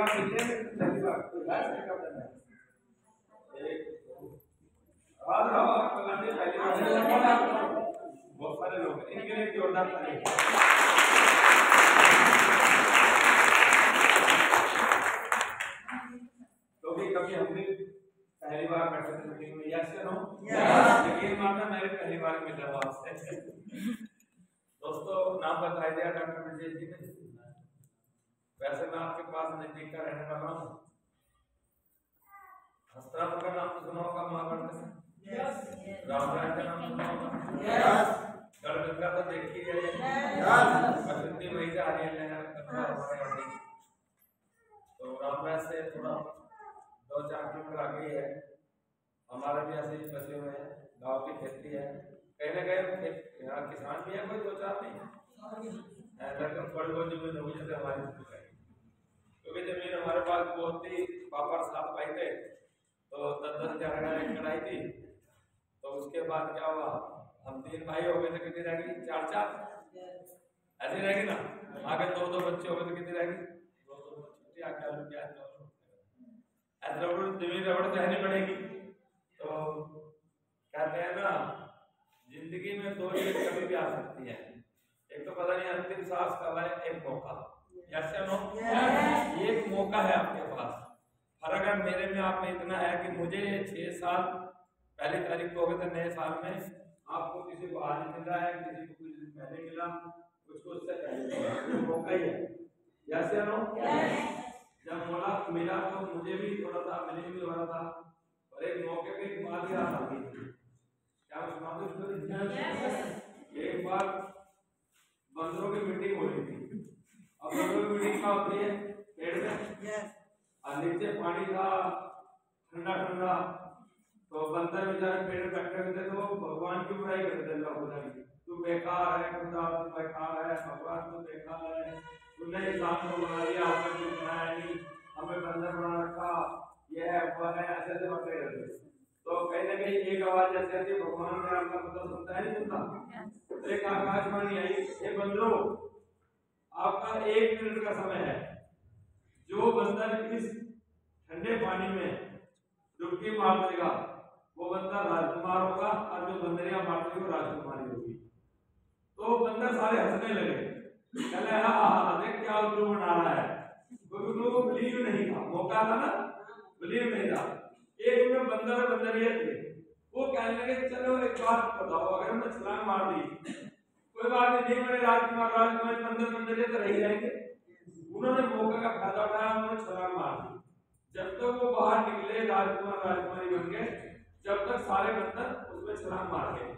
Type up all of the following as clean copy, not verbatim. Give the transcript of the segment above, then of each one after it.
बार मिलते हैं, पहली बार तो यार से क्या करना है। एक आवाज आओ आपको पहली बार बहुत सारे लोग इनके लिए जोरदार ताली। तो भी कभी हमने पहली बार बैठे थे मीटिंग में, यस या नो? यकीन मानना मेरी पहली बार मिल रहा आपसे। दोस्तों नाम बताया दिया डॉक्टर विजय जी ने। वैसे मैं आपके पास नजदीक का रहने वाला हूँ। हस्तिनापुर का नाम तो सुना होगा महाभारत में। रामायण का नाम सुना होगा। गढ़गंगा तो देखी है। बस इतनी वही से आ रही है तो रामराज से थोड़ा 2-4 किलोमीटर आगे है। हमारे भी ऐसे ही बसे हुए हैं, गाँव की खेती है। कहीं ना कहीं यहाँ किसान भी है, कोई 2-4 नहीं, लगभग बड़ी बहुत जमीन होगी जैसे हमारी, क्योंकि जमीन हमारे पास बहुत थी। पापा 7 भाई थे तो 10-10 हज़ार एकड़ आई थी। तो उसके बाद क्या हुआ, हम 3 भाई हो गए तो कितनी रहेगी, 4-4 ऐसी रहेगी ना। आगे 2-2 बच्चे हो गए तो कितनी रहेगी, 2-2 छुट्टी आके जमीन रबड़ तो नहीं पड़ेगी। तो कहते हैं ना जिंदगी में 2 चीज कभी भी आ सकती है, एक तो पता नहीं अंतिम सांस कब है, एक मौका। यस या नो? एक मौका है आपके पास। फर्क है मेरे में आप में इतना है कि मुझे 6 साल पहली तारीख को हो गए थे नए साल में। आपको किसी को आज मिल रहा है, किसी को कुछ दिन पहले मिला, कुछ को उससे पहले मिला, तो मौका ही है। यस या नो? जब मौका मिला तो मुझे भी थोड़ा सा मिलने भी हो रहा था, और एक मौके पे एक बात याद आ गई। क्या सुना दो? एक बार बंदरों की मीटिंग हो रही थी। अब बंदरों की मीटिंग क्या होती है, पेड़ में और नीचे पानी था ठंडा ठंडा। तो बंदर बेचारे पेड़ पे बैठे हुए थे, तो भगवान की बुराई करते थे। अल्लाह खुदा की, तू बेकार है खुदा, तू बेकार है भगवान, तू बेकार है, तूने इंसान को बना दिया, हमें कुछ बनाया नहीं, हमें बंदर बना रखा, ये है वो है, ऐसे ऐसे बातें करते। तो कहीं ना कहीं एक आवाज ऐसी आती है, भगवान ने आपका पता सुनता है, नहीं सुनता? तो एक आकाशवाणी आई, ये बंदरो आपका 1 मिनट का समय है। जो बंदर इस ठंडे पानी में डुबकी मार देगा वो बंदर राजकुमार होगा, और जो बंदरियां मार देगी वो राजकुमारी होगी। तो बंदर सारे हंसने लगे, कहले हाँ देख क्या उल्लू बना रहा है, क्योंकि उन लोगों को बिलीव नहीं था, मौका था ना, बिलीव नहीं था। एक में बंदर और बंदरिया थे, वो कहने लगे चलो एक बात बताओ, अगर हमने छलांग मार दी कोई बात नहीं, बड़े राजकुमार राजकुमारी बंदरिया तो रही रहेंगे। उन्होंने मौके का फायदा उठाया, उन्होंने छलांग मार दी। जब तक वो बाहर निकले राजकुमार राजकुमारी बन गए, जब तक सारे बंदर उसमें छलांग मार गए।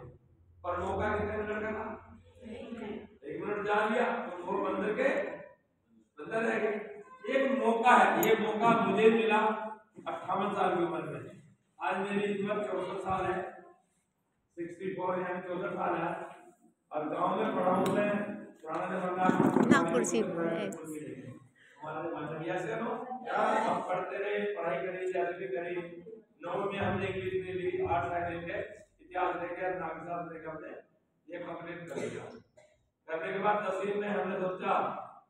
पर मौका कितने मिनट का था, 1 मिनट जान लिया तो वो बंदर के बंदर रह गए। एक मौका है, ये मौका मुझे मिला 58 साल की उम्र में। आज मेरी उम्र 64 साल है, 64 यानी 64 साल है। और गांव में पढ़ा हूँ मैं, पुराना जमाना ना कुर्सी हमारे से नो अब पढ़ते रहे, पढ़ाई करी, जैसे भी करी। 9वीं में हमने इंग्लिश में ली, 8 साइंस के इतिहास लेके नागसाल लेके हमने ये कंप्लीट कर लिया। करने के बाद 10वीं में हमने सोचा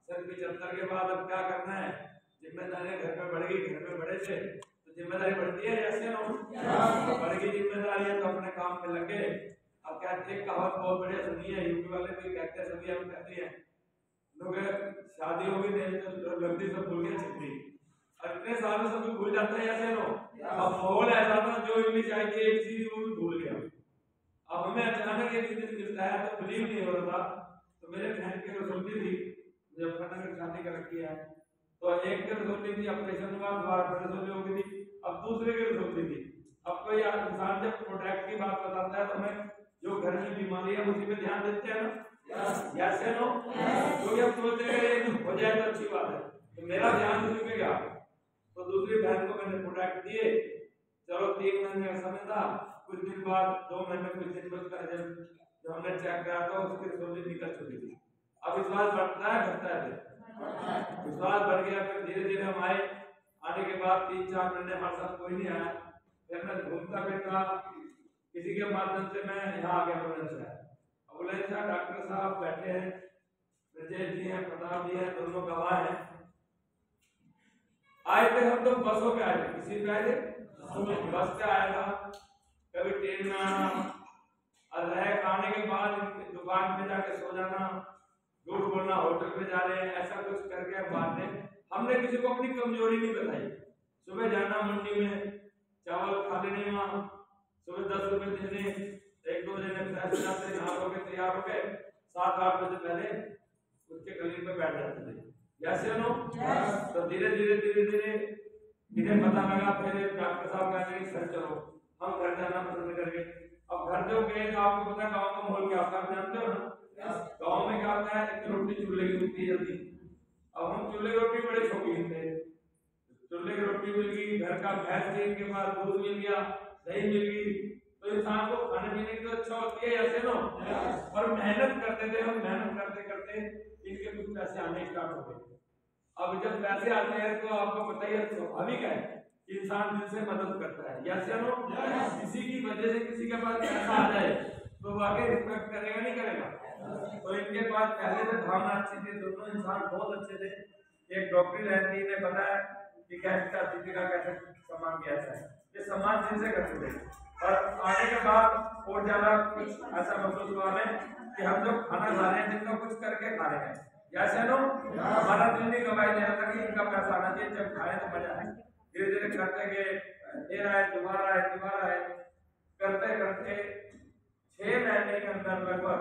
सन 75 के बाद अब क्या करना है, जिम्मेदारी घर पे बढ़ गई, घर पे बड़े थे तो जिम्मेदारी बढ़ती है, ऐसे नो बढ़ गई जिम्मेदारी है तो अपने काम में लगे। अब कहते हैं कहावत बहुत बढ़िया सुनी है, यूपी वाले भी कहते हैं, सभी हम कहते हैं, लोग शादी होगी नहीं तो लगती सब भूल गए छिपी, इतने सालों से भी भूल जाता है, ऐसे नो। अब माहौल ऐसा था जो इंग्लिश आई थी एक चीज वो भी भूल गया। अब हमें अचानक एक चीज मिलता है तो बिलीव नहीं हो रहा था। तो मेरे बहन की रसोली थी, मुजफ्फरनगर शादी कर रखी है, तो एक की रसोली थी, ऑपरेशन हुआ, दोबारा फिर रसोली हो गई थी, अब दूसरे की रसोली थी। अब कोई इंसान जब प्रोडक्ट की बात बताता है तो हमें जो घर में बीमारी है उसी पे ध्यान देते हैं ना, यस या नो? तो ये सोचते हैं हो जाए तो अच्छी बात है, तो मेरा ध्यान उसी पे गया। तो दूसरी बहन को मैंने प्रोडक्ट दिए, चलो 3 महीने का समय था, कुछ दिन बाद 2 महीने कुछ दिन बचकर जब हमने चेक करा तो उसकी रसोली निकल चुकी थी। अब विश्वास बढ़ता है घटता है, विश्वास बढ़ गया। फिर धीरे धीरे हम आए, आने के बाद 3-4 महीने हमारे साथ कोई नहीं आया। फिर मैं घूमता फिरता किसी के माध्यम से मैं यहाँ आ गया बुलंदशहर। बुलंदशहर डॉक्टर साहब बैठे हैं, ब्रजेश जी हैं, प्रताप जी हैं, दोनों गवाह हैं। आए थे हम तो बसों पे आए थे, किसी पे आए थे, बस पे आया था, कभी ट्रेन में आना, और रह आने के बाद दुकान पे जाके सो जाना, झूठ बोलना, होटल पे जा रहे हैं, ऐसा कुछ करके बाद में हमने किसी को अपनी कमजोरी नहीं बताई। सुबह जाना मंडी में, चावल खा लेने, वहाँ सुबह 10 रुपए देने, 1-2 जने पैसे जाते, नहा हो के तैयार हो गए, 7-8 बजे पहले उसके कलीन पे बैठ जाते थे। जैसे नो तो धीरे धीरे इन्हें पता लगा, फिर डॉक्टर साहब कहते हैं सर चलो हम घर जाना पसंद करेंगे। अब घर जो गए तो आपको पता गांव का माहौल क्या होता है, जानते हो ना, गांव में क्या होता है, एक रोटी चूल्हे की मिलती है जल्दी। अब हम चूल्हे की रोटी बड़े शौकीन थे, चूल्हे की रोटी मिल गई, घर का भैंस के बाद दूध मिल गया, दही मिल गई, तो इंसान को खाने पीने की तो अच्छा होती है, ऐसे नो। और मेहनत करते थे हम, मेहनत करते करते इनके कुछ पैसे आने स्टार्ट हो गए। अब जब पैसे आते हैं तो आपको पता ही है, स्वाभाविक है इंसान दिल से मदद करता है, यस या नो। किसी की वजह से किसी के पास पैसा आ जाए तो वाकई रिस्पेक्ट करेगा नहीं करेगा। तो इनके पास पहले से भावना अच्छी थी, दोनों इंसान बहुत अच्छे थे। एक डॉक्टरी रहती ने बताया कि कैसे दीपिका कैसे सम्मान किया जाए, ये सम्मान जिनसे करते थे। और आने के बाद और ज्यादा कुछ ऐसा महसूस हुआ हमें कि हम जो खाना खा रहे हैं जिनका कुछ करके खा रहे हैं, जैसे नो हमारा दिल नहीं गवाही दे रहा था कि इनका पैसा आना चाहिए, जब खाए तो मजा आए। धीरे धीरे करते गए, देर आए, दोबारा आए, करते करते 6 महीने के अंदर लगभग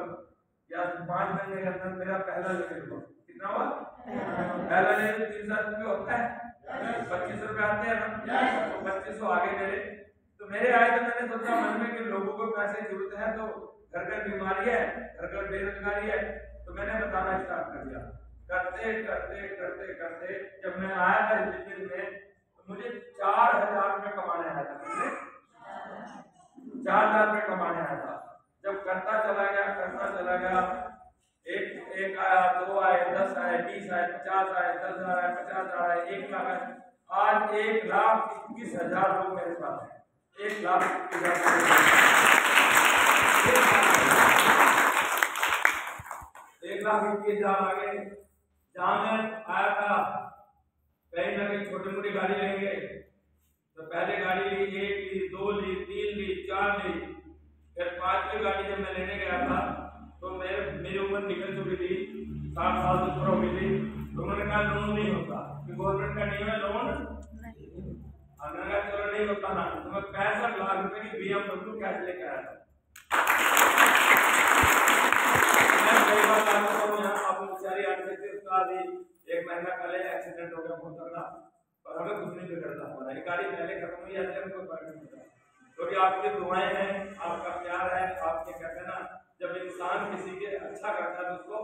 या 5 महीने के अंदर मेरा पहला लेवल हुआ। कितना हुआ? पहला लेवल 300 रुपये होता है, 25 रुपये आते हैं ना, तो 2500 आगे मेरे। तो मेरे आए तो मैंने सोचा मन में कि लोगों को पैसे की जरूरत है, तो घर घर बीमारी है, घर घर बेरोजगारी है, तो मैंने बताना स्टार्ट कर दिया। करते करते करते करते जब मैं आया था बिजनेस में, तो मुझे 4000 रुपये कमाने आया था, मुझे 4000 रुपये कमाने आया था। जब करता चला गया, एक आया, 2 आए, 10 आए, 20 आए, 50 आए, 10,000 आए, 50,000 आए, 1 लाख आए। आज 1,21,000 लोग मेरे साथ हैं, 1,21,000 आ गए। जहां मैं आया था कहीं ना कहीं छोटी मोटी गाड़ी लेंगे, तो पहले गाड़ी ली, 1 ली, 2 ली, 3 ली, 4 ली, फिर 5वीं गाड़ी जब मैं लेने गया था तो मेरी उम्र निकल चुकी थी, 60 साल से ऊपर हो गई थी। तो उन्होंने कहा लोन नहीं होता, गवर्नमेंट का नियम है लोन नहीं, चलो नहीं होता ना। तो मैं 65 लाख रुपए की BMW कैश लेके आया था। एक महीना पहले एक्सीडेंट हो गया बहुत तगड़ा, और हमें कुछ नहीं बिगड़ता हमारा, ये गाड़ी पहले खत्म हुई है, कोई फर्क नहीं पड़ता, क्योंकि आपकी दुआएं हैं, आपका प्यार है, आपके कहते हैं ना, जब इंसान किसी के अच्छा करता है तो उसको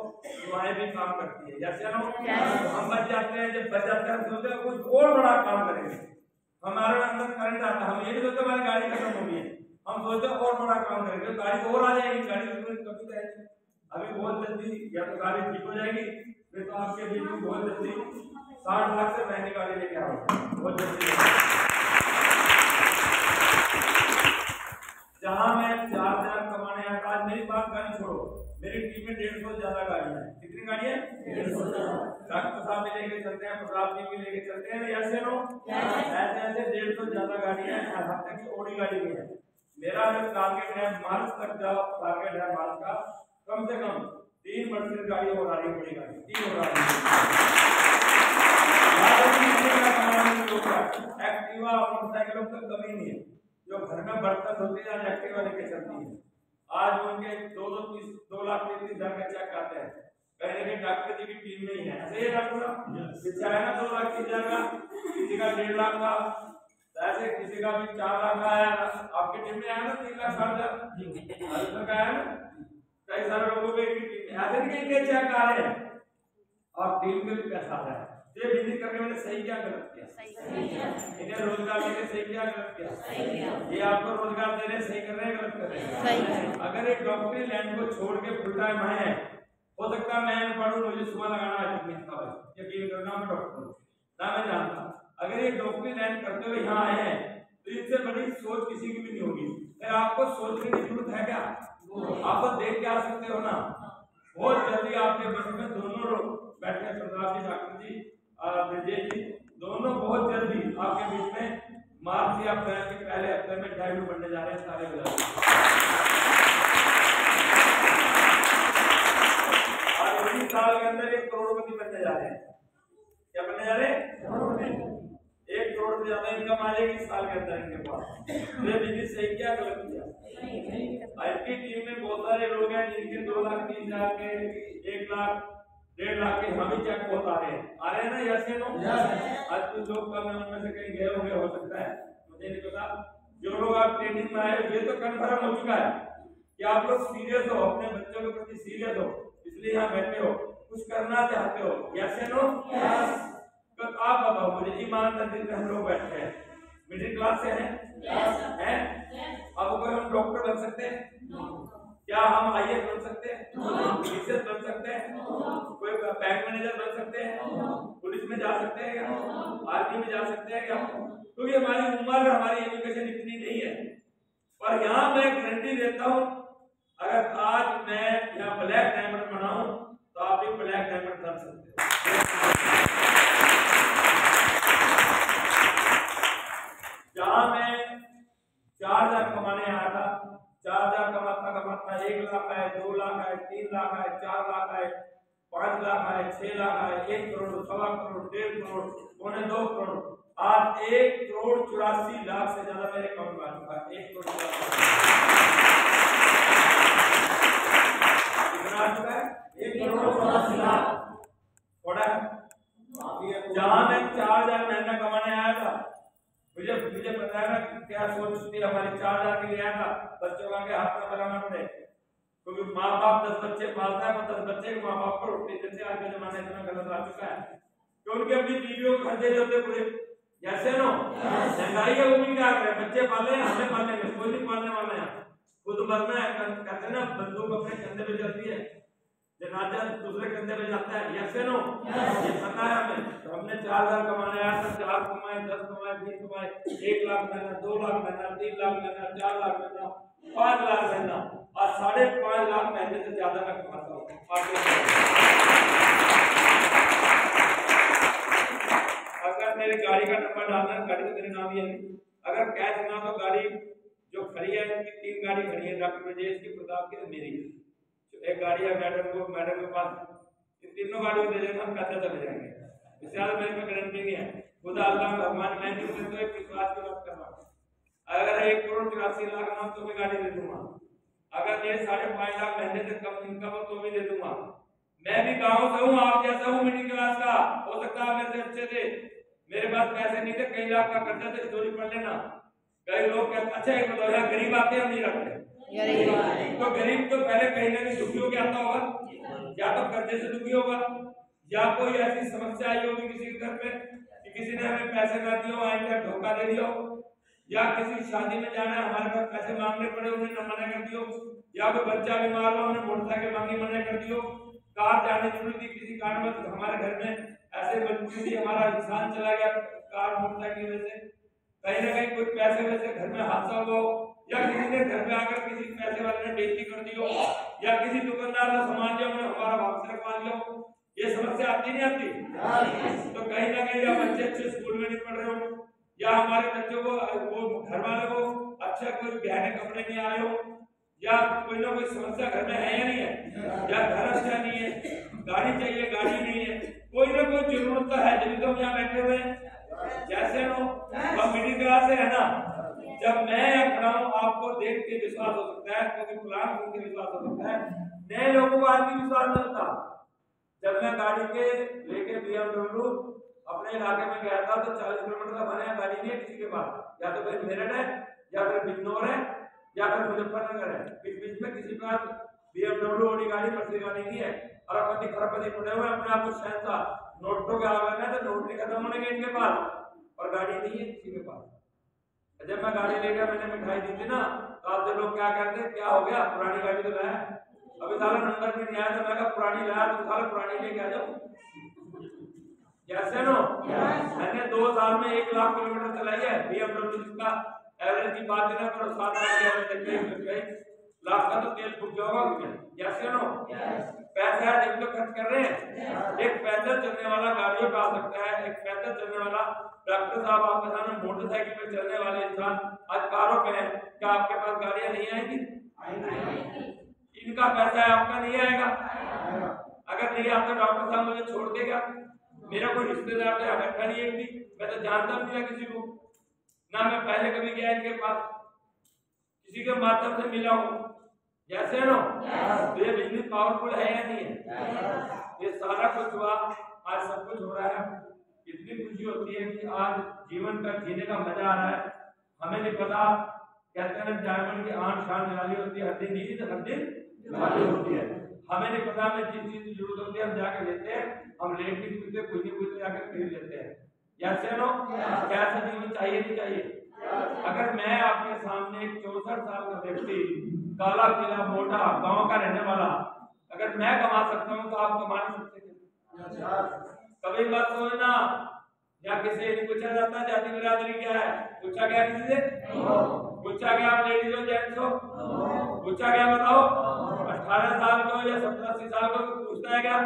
दुआएं भी काम करती है, जैसे हम बच जाते हैं, जब बच जाते हैं सोचते हैं कुछ और बड़ा काम करेंगे, हमारे अंदर करंट आता है, हम ये नहीं सोचते हमारी गाड़ी खत्म हो गई है, हम सोचते हैं और बड़ा काम करेंगे, गाड़ी और आ जाएगी, गाड़ी कभी जाएगी, अभी बहुत जल्दी या तो गाड़ी ठीक हो जाएगी, फिर तो आपके बीच में बहुत जल्दी 60 लाख से महंगी गाड़ी लेके आओगे, बहुत जल्दी। जहां मैं 4,000 कमाने आया था, आज मेरी बात गाड़ी छोड़ो, मेरी टीम में 150 से ज्यादा गाड़ियां हैं। कितनी गाड़ियां? 150। डॉक्टर साहब भी लेके चलते हैं, प्रताप जी भी लेके चलते हैं, ऐसे नो ऐसे 150 ज्यादा गाड़ियां हैं, यहाँ तक की ओडी गाड़ी भी है। मेरा जो टारगेट है मार्च तक का टारगेट है, मार्च का कम से कम 3 मर्सिडीज गाड़ी और आ रही है, बड़ी गाड़ी 3 और आ रही है। एक्टिवा मोटरसाइकिलों की कमी नहीं है, जो घर में बर्तन होती है आज एक्टिवा लेके चलती है। आज उनके 2 लाख 30,000 का चेक आते हैं, कहीं ना कहीं डॉक्टर जी की टीम नहीं है, ऐसे ही डॉक्टर पीछे आया ना 2 लाख 30,000 का, किसी का 1.5 लाख का, ऐसे किसी का भी 4 लाख का आया, आपकी टीम में आया ना 3 लाख 60,000 का आया ना, कई सारे लोगों के ऐसे नहीं कि चेक आ रहे हैं, और टीम में भी पैसा आ रहा है। ये बिजनेस करने वाले सही क्या गलत किया? इन्हें रोजगार देने सही क्या गलत किया? ये आपको रोजगार दे रहे सही कर रहे हैं गलत कर रहे हैं? अगर एक डॉक्टरी लाइन को छोड़ के फुल टाइम है, हो सकता है मैं पढ़ूं, मुझे सुबह लगाना है, यकीन करना मैं डॉक्टर हूं ना, मैं जानता, अगर ये डॉक्टरी लाइन करते हुए यहाँ आए हैं तो इससे बड़ी सोच किसी की भी नहीं होगी। फिर आपको सोचने की जरूरत है क्या? आप तो देख के आ सकते हो ना, बहुत जल्दी आपके बस में दोनों लोग बैठे, प्रताप जी, डॉक्टर जी, विजय जी, दोनों बहुत जल्दी आपके बीच में मार्च या अप्रैल के पहले हफ्ते में डेब्यू बनने जा रहे हैं सारे बजाज। और इसी साल के अंदर 1 करोड़पति बनने जा रहे हैं। क्या बनने जा रहे हैं? 1 करोड़ से ज्यादा इनकम आ जाएगी इस साल के अंदर इनके पास। ये बिजनेस सही किया गलत किया? आपकी टीम में बहुत सारे लोग हैं जिनके 2 लाख 3 लाख के 1 लाख 1.5 लाख के हम ही चेक बहुत आ रहे हैं ना? यस या नो? आज कुछ लोग कम है उनमें से कहीं गए होंगे, हो सकता है, मुझे नहीं पता। जो लोग आप ट्रेनिंग में आए ये तो कन्फर्म हो चुका है कि आप लोग सीरियस हो, अपने बच्चों के प्रति सीरियस हो, इसलिए यहाँ बैठे हो, कुछ करना चाहते हो। यस या नो? तो आप बताओ मुझे, ईमानदार दिल में हम लोग बैठे हैं, मिडिल क्लास से हैं? हैं? अब कोई हम डॉक्टर बन सकते हैं? क्या हम IAS बन सकते हैं? टीचर बन सकते हैं? कोई बैंक मैनेजर बन सकते हैं? पुलिस में जा सकते हैं क्या? आर्मी में जा सकते हैं क्या? क्योंकि हमारी उम्र, हमारी एजुकेशन इतनी नहीं है। पर यहाँ मैं गारंटी देता हूँ, अगर आज मैं यहाँ ब्लैक डायमंड बनाऊं तो आप भी ब्लैक डायमंड बन सकते हो। जहाँ मैं 4,000 कमाने आया था, 4,000 कमाता 1 लाख आए, 2 लाख आए, 3 लाख आए, 4 लाख आए, 5 लाख आए, 6 लाख आए, 1 करोड़, 1.25 करोड़, 1.5 करोड़, 2.25 करोड़, आज 1 करोड़ 84 लाख से ज्यादा मेरे अकाउंट में आ चुका है। 1 करोड़ कितना आ चुका है? 1 करोड़ 84 लाख। थोड़ा जहां मैं 4,000 महीना कमाने आया था, मुझे पता है ना क्या सोच थी हमारी। 4,000 के लिए आया था, बच्चों का के हाथ में बनाना पड़े, क्योंकि माँ बाप 10 बच्चे पालता है, 10 बच्चे के माँ बाप को रोटी देते। आज के जमाने में गलत आ चुका है कि उनके अपनी बीवियों को खर्चे होते पूरे। जैसे नो महंगाई है, वो भी क्या करें, बच्चे पाले, हमें पालेंगे, कोई नहीं पालने वाला है, खुद मरना है। कहते हैं ना, बंदूक अपने कंधे पे चलती है, जनाजा दूसरे कंधे पे जाता है। Yes no? ये पता है हमें। तो हमने 4,000 कमाने आया था, 4 कमाए, 10 कमाए, 20 कमाए, 1 लाख महीना, 2 लाख महीना, 3 लाख महीना, 4 लाख महीना, 5 लाख महीना, और 5.5 लाख महीने से ज्यादा मैं कमाता हूँ। अगर मेरे गाड़ी का नंबर डालना है, गाड़ी तो मेरे नाम ही है। अगर कैश ना तो गाड़ी जो खड़ी है, 3 गाड़ी खड़ी है, डॉक्टर ब्रजेश की, प्रताप की, मेरी। एक गाड़ी है मैडम के पास, तीनों गाड़ियों दे देना, हम पैसे चले जाएंगे। इससे ज्यादा मेरे में गारंटी नहीं है। खुदा अल्लाह भगवान, मैं तो एक विश्वास की बात कर रहा हूँ। अगर 1 करोड़ 84 लाख नाम तो मैं गाड़ी दे दूंगा। अगर ये 5.5 लाख महीने से कम इनकम हो तो भी दे दूंगा। मैं भी गाँव से हूँ, आप जैसा हूँ, मिडिल क्लास का। हो सकता है मेरे से अच्छे थे, मेरे पास पैसे नहीं थे, कई लाख का कर्जा थे, चोरी पढ़ लेना। कई लोग कहते अच्छा एक बताओ, यहाँ गरीब आते हैं, नहीं रखते तो गरीब तो पहले कहीं ना कहीं दुखी होकर आता होगा, या तो कर्जे से दुखी होगा, या कोई ऐसी समस्या आई होगी किसी के घर पे कि किसी ने हमें पैसे ना दिए हो, आएंगे धोखा दे दिया हो, या किसी शादी में जाना है, हमारे पास पैसे मांगने पड़े, उन्हें न मना कर दियो, या कोई बच्चा बीमार हो, उन्हें मोटरसाइकिल मांगी, मना कर दियो, कार जाने जरूरी थी, किसी कारणवश हमारे घर में ऐसे मजबूरी थी, हमारा इंसान चला गया कार मोटरसाइकिल की वजह से, कहीं ना कहीं कोई पैसे वजह से घर में हादसा हुआ हो, या किसी ने घर में आकर किसी पैसे वाले ने बेइज्जती कर दी हो, या किसी दुकानदार ने सामान लिया, उन्हें हमारा वापस रखवा लिया हो, ये समस्या आती नहीं आती? तो कहीं ना कहीं या बच्चे अच्छे स्कूल में नहीं पढ़ रहे हो, या हमारे बच्चों को वो घर वाले को अच्छा कोई गहने कपड़े नहीं आए हो, या कोई ना कोई समस्या घर में है या नहीं है, या घर अच्छा नहीं है, गाड़ी चाहिए, गाड़ी नहीं है, कोई ना कोई जरूरत तो है, जब तो हम यहाँ बैठे हुए हैं। जैसे नो हम मिडिल क्लास से है ना, जब मैं यहाँ खड़ा हूँ आपको देख के विश्वास हो सकता है, क्योंकि प्लान सुन के विश्वास हो सकता है, नए लोगों को आज भी विश्वास नहीं होता। जब मैं गाड़ी के लेके BMW अपने इलाके में गया था तो 40 किलोमीटर का बना गाड़ी नहीं है किसी के पास, या तो फिर मेरठ है, या फिर बिजनौर है, या फिर मुजफ्फरनगर है, बीच में किसी के पास BMW ओडी गाड़ी मर्सी गाड़ी नहीं है। अरबपति खरबपति पड़े हुए अपने आप को शहंशाह, नोटों के आगे में तो नोट नहीं खत्म होने के इनके पास, और गाड़ी नहीं है किसी के पास। जब मैं गाड़ी लेकर मैंने मिठाई दी थी ना, तो आप लोग क्या कहते, क्या हो गया, पुरानी गाड़ी तो लाया, अभी साला नंबर भी नहीं आया, तो मैं कहा पुरानी लाया, तो साला पुरानी लेके आ जाओ। जैसे नो मैंने 2 साल में 1 लाख किलोमीटर चलाई है BMW, जिसका एवरेज की बात ना करो, 7 लाख का तो तेल फूक जाओगा। जैसे नो पैसा है जब तो खर्च कर रहे हैं। एक पैदल चलने वाला गाड़ियों पे आ सकता है, एक पैदल चलने वाला डॉक्टर साहब आपके सामने मोटरसाइकिल पे चलने वाले इंसान आज कारों पे हैं, क्या आपके पास गाड़ियां नहीं आएंगी? इनका पैसा है, आपका नहीं आएगा। अगर नहीं आता डॉक्टर साहब मुझे छोड़ देगा, मेरा कोई रिश्तेदार तो बैठा नहीं है भी, मैं तो जानता भी नहीं किसी को, ना मैं पहले कभी गया इनके पास, किसी के माध्यम से मिला हूँ। जैसे नो तो ये बिजनेस पावरफुल है या नहीं है? ये सारा कुछ हुआ, आज सब कुछ हो रहा है, इतनी खुशी होती है कि आज जीवन का जीने का मजा आ रहा है। हमें नहीं पता, कहते हैं डायमंड की आन शान निराली होती है, हर दिन नींद हर दिन निराली होती है। हमें नहीं पता, हमें जिस चीज की जरूरत होती है हम जाके लेते हैं, हम लेट भी पूछते कुछ नहीं पूछते जाके खरीद लेते हैं। जैसे नो कैसा जीवन चाहिए नहीं चाहिए? अगर मैं आपके सामने एक 64 साल का व्यक्ति, काला पीला मोटा गांव का रहने वाला, अगर मैं कमा सकता हूँ तो आप कमा नहीं सकते। कभी बात सोचना, या किसी ने पूछा जाता है जाति बिरादरी क्या है, पूछा गया किसी से? पूछा गया आप लेडीज हो जेंट्स हो? पूछा गया बताओ? 18 साल को या 70-80 साल को पूछता है क्या?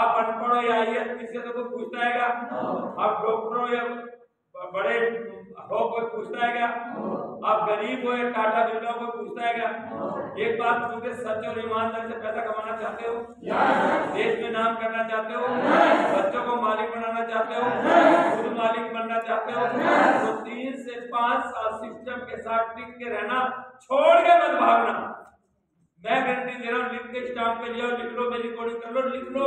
आप अनपढ़ हो या IAS किसी से तो पूछता है क्या? आप डॉक्टर हो या बड़े हो कोई पूछता है क्या? आप गरीब हो या टाटा बिरला को पूछता है क्या? एक बात पूछे, सच और ईमानदारी से पैसा कमाना चाहते हो? देश में नाम करना चाहते हो? बच्चों को मालिक बनाना चाहते हो? खुद मालिक बनना चाहते हो? तो 3 से 5 साल सिस्टम के साथ टिक के रहना, छोड़ के मत भागना। मैं गारंटी दे रहा हूँ, लिख के स्टाम्प पे लियो, लिख लो, मेरी रिकॉर्डिंग कर लो, लिख लो।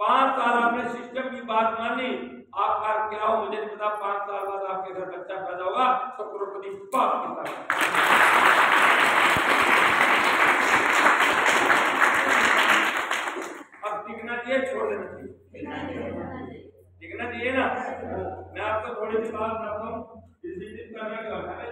5 साल आपने सिस्टम की बात मानी, आपका क्या हो मुझे नहीं पता, 5 साल बाद आपके घर बच्चा पैदा होगा तो करोड़पति बाप की तरह। अब टिकना चाहिए, छोड़ देना चाहिए? टिकना चाहिए ना। मैं आपको थोड़ी सी बात बताता हूँ, इस दिन करना क्या है